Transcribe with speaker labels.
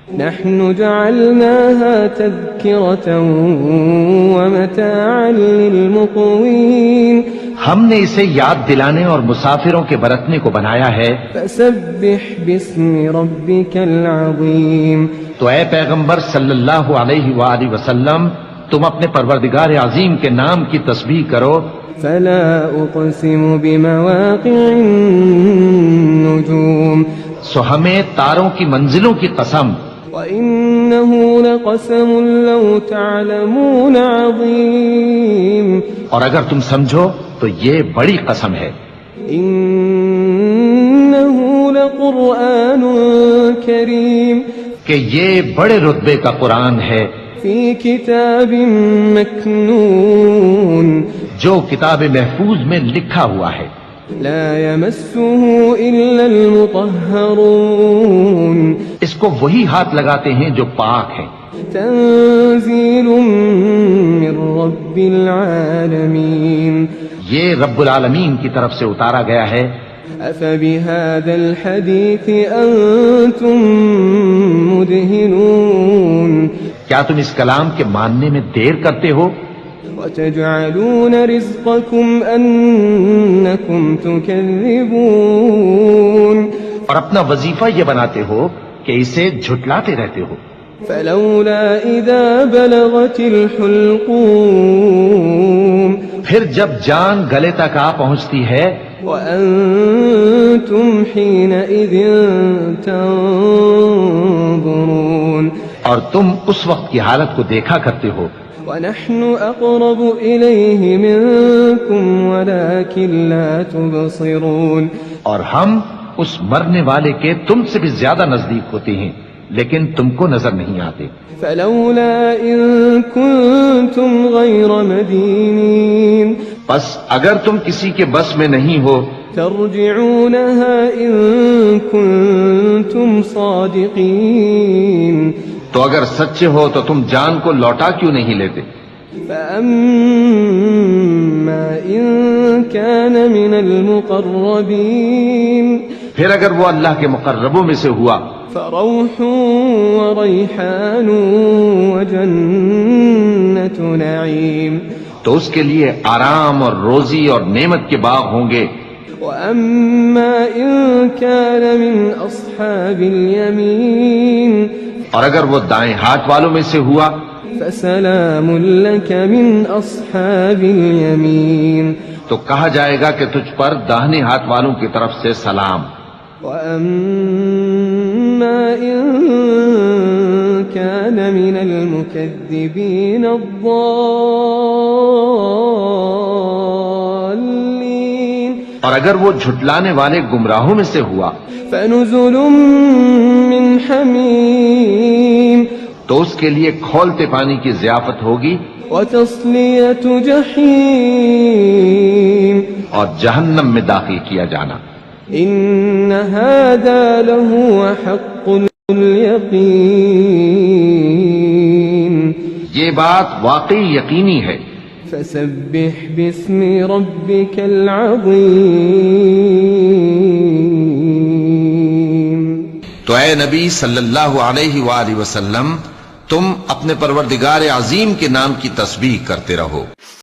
Speaker 1: نحن جعلناها تذكرة ومتاعا للمقوين
Speaker 2: ہم نے اسے یاد دلانے اور مسافروں کے برتنے کو بنایا ہے.
Speaker 1: فسبح باسم ربك العظيم
Speaker 2: تو اے پیغمبر صلی اللہ علیہ وآلہ وسلم تم اپنے پروردگار عظیم کے نام کی تسبیح کرو.
Speaker 1: فلا اقسم بمواقع النجوم
Speaker 2: سو ہمیں تاروں کی منزلوں کی قسم.
Speaker 1: وإنه لقسم لو تعلمون عظيم
Speaker 2: اور اگر تم سمجھو تو یہ بڑی قسم ہے.
Speaker 1: إنه لقرآن كريم
Speaker 2: کہ یہ بڑے رتبے کا قرآن ہے
Speaker 1: في كتاب مكنون
Speaker 2: جو کتاب محفوظ میں لکھا ہوا ہے.
Speaker 1: لا يمسه إلا المطهرون
Speaker 2: اس کو وہی ہاتھ لگاتے ہیں جو پاک ہیں.
Speaker 1: تنزيل من رب العالمين
Speaker 2: یہ رب العالمین کی طرف سے اتارا گیا ہے.
Speaker 1: أفبهذا الحديث أنتم مدهنون
Speaker 2: کیا تم اس کلام کے ماننے میں دیر کرتے ہو؟
Speaker 1: وتجعلون رزقكم أنكم تكذبون
Speaker 2: اور اپنا وظیفہ یہ بناتے ہو کہ اسے جھٹلاتے رہتے ہو.
Speaker 1: فلولا إذا بلغت الحلقوم
Speaker 2: پھر جب جان گلے تک آ پہنچتی ہے
Speaker 1: وأنتم حينئذ تنظرون
Speaker 2: اور تم اس وقت کی حالت کو دیکھا کرتے ہو.
Speaker 1: ونحن أقرب إليه منكم ولكن لا تبصرون
Speaker 2: اور ہم اس مرنے والے کے تم سے بھی زیادہ نزدیک ہوتے ہیں لیکن تم کو نظر نہیں آتے.
Speaker 1: فلولا إن كنتم غير مدينين
Speaker 2: بس اگر تم کسی کے بس میں نہیں ہو
Speaker 1: ترجعونها إن كنتم صادقين
Speaker 2: تو اگر سچے ہو تو تم جان کو لوٹا کیوں نہیں لیتے.
Speaker 1: فأما إن كان من المقربين
Speaker 2: پھر اگر وہ اللہ کے مقربوں میں سے ہوا
Speaker 1: فروح وريحان وجنة نعيم
Speaker 2: تو اس کے لیے آرام اور روزی اور نعمت کے باغ ہوں گے.
Speaker 1: وأما إن كان من أصحاب اليمين
Speaker 2: اور اگر وہ دائیں ہاتھ والوں میں سے ہوا
Speaker 1: فسلام لك من أصحاب اليمين
Speaker 2: تو کہا جائے گا کہ تجھ پر داہنے ہاتھ والوں کی طرف سے سلام.
Speaker 1: وأما إن كان من المكذبين الضالين
Speaker 2: اور اگر وہ جھٹلانے والے گمراہوں میں سے ہوا
Speaker 1: فنزل من حمیم
Speaker 2: تو اس کے لیے کھولتے پانی کی ضیافت ہوگی
Speaker 1: وتصلیۃ جحیم
Speaker 2: اور جہنم میں داخل کیا جانا.
Speaker 1: ان هذا لهو حق اليقین
Speaker 2: یہ بات واقعی یقینی ہے.
Speaker 1: فسبح باسم ربك العظیم
Speaker 2: تو اے نبی صلی اللہ علیہ وآلہ وسلم تم اپنے پروردگار عظیم کے نام کی تسبیح کرتے رہو.